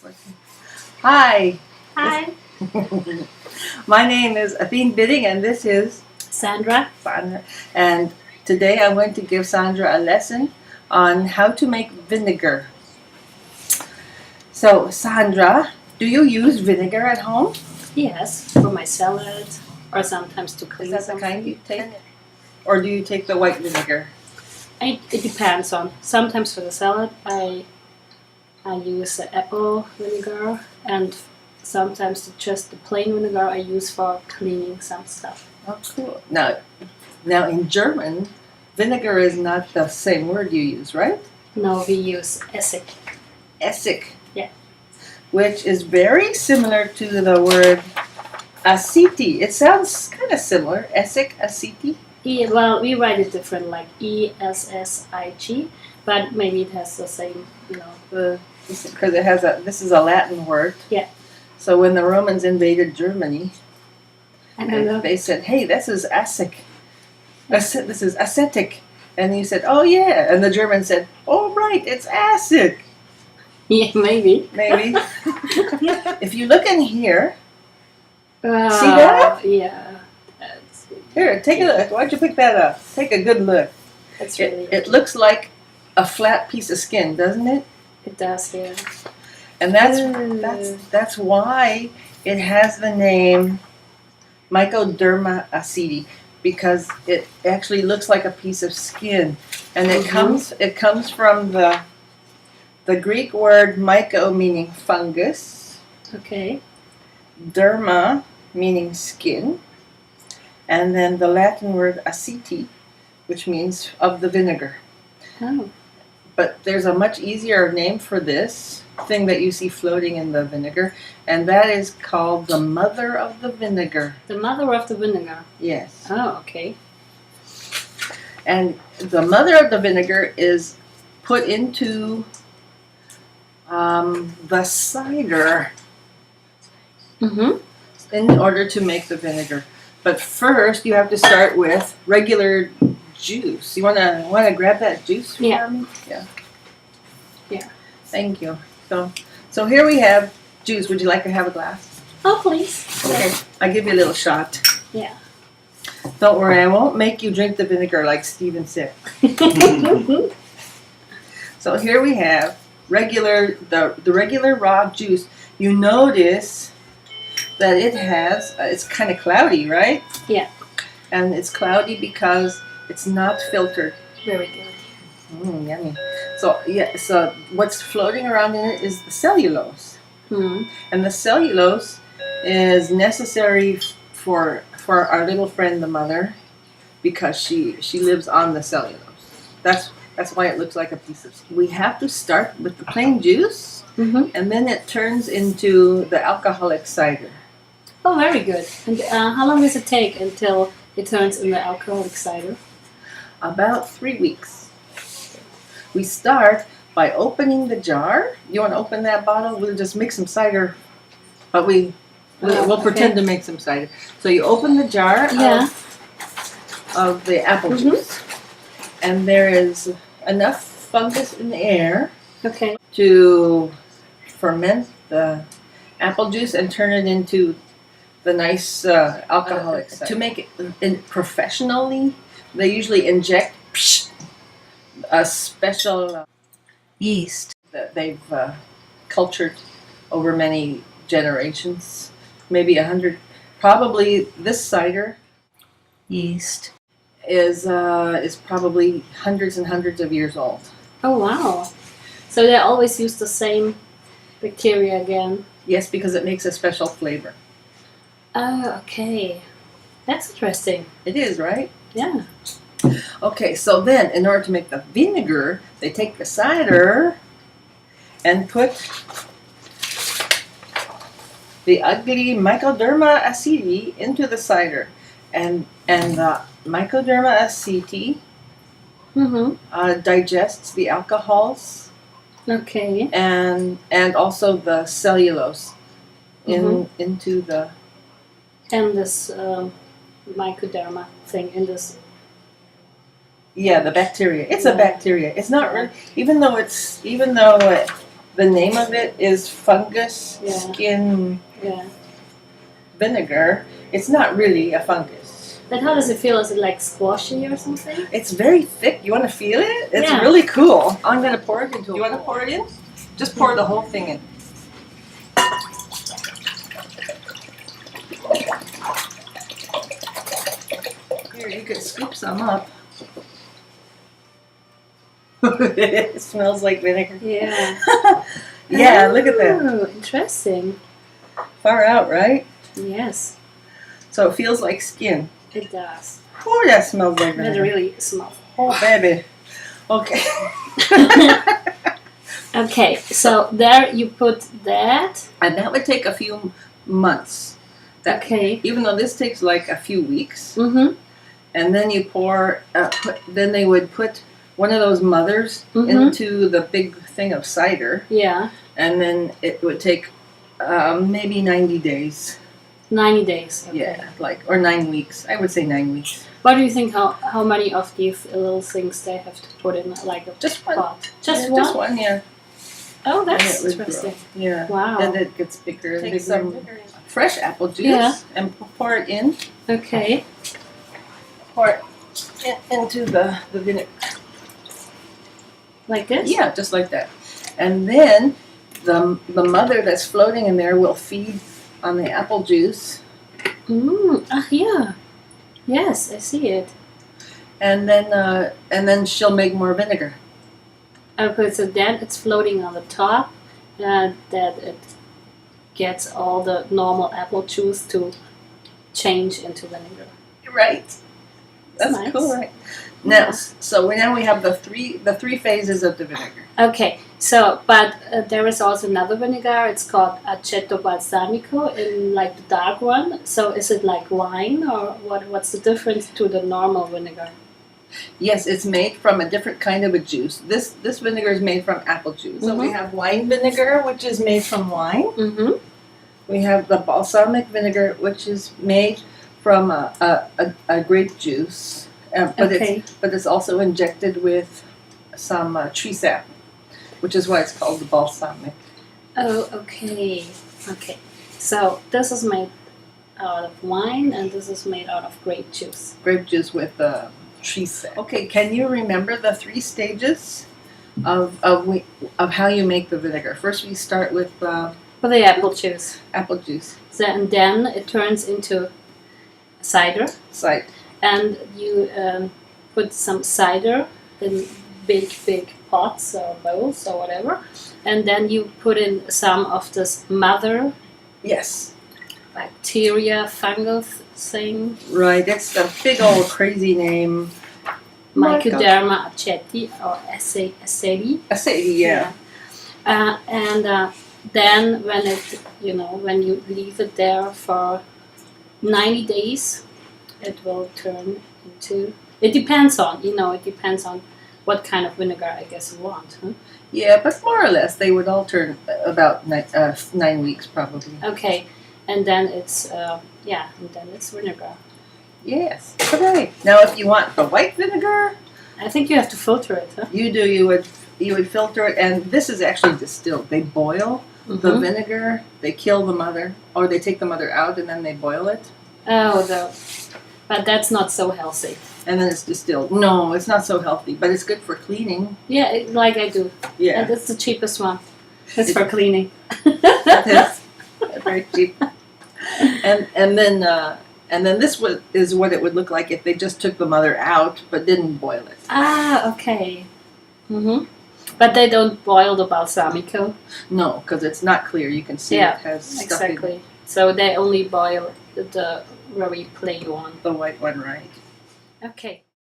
recording. Hi. Hi. My name is Athene Bidding and this is Sandra. Sandra. And today I'm going to give Sandra a lesson on how to make vinegar. So Sandra, do you use vinegar at home? Yes, for my salad or sometimes to clean Is that the something. kind you take? Or do you take the white vinegar? It depends on. Sometimes for the salad I use the apple vinegar, and sometimes just the plain vinegar I use for cleaning some stuff. Oh, cool. Now in German, vinegar is not the same word you use, right? No, we use Essig. Essig. Yeah. Which is very similar to the word aceti. It sounds kind of similar. Essig, aceti. Well, we write it different, like ESSIG, but maybe it has the same, Because it has this is a Latin word. Yeah. So when the Romans invaded Germany, And they said, "Hey, this is acid. This is acetic." And you said, "Oh yeah," and the Germans said, "Oh right, it's acid." yeah, maybe. Maybe. If you look in here, see that? Yeah. Here, take a look. Why'd you pick that up? Take a good look. That's really It looks like a flat piece of skin, doesn't it? It does, yeah. And that's why it has the name Mycoderma aceti, because it actually looks like a piece of skin, and it comes from the Greek word myco, meaning fungus, Okay. derma meaning skin, and then the Latin word aceti, which means of the vinegar. Oh. But there's a much easier name for this thing that you see floating in the vinegar, and that is called the mother of the vinegar. The mother of the vinegar. Yes. Oh, okay. And the mother of the vinegar is put into the cider in order to make the vinegar. But first, you have to start with regular juice. You wanna grab that juice for me? Yeah. Yeah. Thank you. So here we have juice. Would you like to have a glass? Oh, please. Okay. I'll give you a little shot. Yeah. Don't worry, I won't make you drink the vinegar like Steven said. So here we have the regular raw juice. You notice that it's kind of cloudy, right? Yeah. And it's cloudy because it's not filtered. Very good. Yummy. So what's floating around in it is the cellulose. And the cellulose is necessary for our little friend, the mother, because she lives on the cellulose. That's why it looks like a piece of skin. We have to start with the plain juice, and then it turns into the alcoholic cider. Oh, very good. And how long does it take until it turns into alcoholic cider? About 3 weeks. We start by opening the jar. You want to open that bottle? We'll just make some cider, but we'll pretend to make some cider. So you open the jar of the apple juice, and there is enough fungus in the air to ferment the apple juice and turn it into the nice alcoholic cider. To make it professionally, they usually inject a special yeast that they've cultured over many generations, maybe 100. Probably this cider yeast is probably hundreds and hundreds of years old. Oh, wow. So they always use the same bacteria again? Yes, because it makes a special flavor. Oh, okay. That's interesting. It is, right? Yeah. Okay, so then in order to make the vinegar, they take the cider and put the ugly Mycoderma aceti into the cider, and the Mycoderma aceti digests the alcohols, and also the cellulose into the this Mycoderma thing in this. Yeah, the bacteria. It's a bacteria. It's not really, even though The name of it is fungus Yeah. skin Yeah. vinegar. It's not really a fungus. But how does it feel? Is it like squashy or something? It's very thick. You want to feel it? It's Yeah. really cool. I'm going to pour it into. You want to pour it in? Just pour the whole thing in. Here, you could scoop some up. It smells like vinegar. Yeah. Yeah, look at that. Oh, interesting. Far out, right? Yes, So it feels like skin. it does. Oh, that smells like It vinegar. really smells. Oh, baby. Okay. Okay, so there you put that. And that would take a few months. That, Okay. even though this takes like a few weeks. Mm-hmm. And then you pour, then they would put one of those mothers Mhm. into the big thing of cider. Yeah, And then it would take maybe 90 days. 90 days. Okay. Yeah, or 9 weeks. I would say 9 weeks. What do you think? How many of these little things they have to put in, like a Just one. pot? Just Yeah, one. Just one, yeah. Oh, And that's it would interesting. grow. Yeah. Wow. Then it gets bigger and Take bigger. some Fresh apple juice Yeah. and pour it in. Okay. Pour it into the vinegar. Like this? Yeah, just like that. And then the mother that's floating in there will feed on the apple juice. Yeah. Yes, I see it. And then she'll make more vinegar. Okay, so then it's floating on the top, and that it gets all the normal apple juice to change into vinegar. Right. That's Nice. cool, right? Now, so now we have the three phases of the vinegar. Okay, so but there is also another vinegar. It's called aceto balsamico, in like the dark one. So is it like wine, or what's the difference to the normal vinegar? Yes, it's made from a different kind of a juice. This vinegar is made from apple juice. So we have wine vinegar, which is made from wine. Mm-hmm. We have the balsamic vinegar, which is made from a grape juice. Okay. But it's also injected with some tree sap, which is why it's called the balsamic. Oh, okay. Okay. So this is made out of wine, and this is made out of grape juice. Grape juice with tree sap. Okay, can you remember the 3 stages of how you make the vinegar? First, we start with For the apple juice. apple juice. So, and then it turns into cider, Cider. and you put some cider in big pots or bowls or whatever, and then you put in some of this mother Yes. bacteria fungal thing, Right. That's the big old crazy name. Mycoderma aceti or aceti. Aceti, yeah. And then when it, when you leave it there for 90 days, it will turn into. It depends on, what kind of vinegar I guess you want. Huh? Yeah, but more or less, they would all turn about 9 weeks probably. Okay, and then it's and then it's vinegar. Yes. Okay. Now, if you want the white vinegar, I think you have to filter it, huh? you would filter it, and this is actually distilled. They boil the Mhm. vinegar, they kill the mother, or they take the mother out and then they boil it, But that's not so healthy. and then it's distilled. No, it's not so healthy, but it's good for cleaning. Yeah, like I do. Yeah, And it's the cheapest one. It's for cleaning. that is very cheap. And then this is what it would look like if they just took the mother out but didn't boil it. Ah, okay. Mm-hmm. But they don't boil the balsamico. No, because it's not clear. You can see Yeah, it has stuff in Exactly. So they only boil the very plain one. the white one, right? Okay.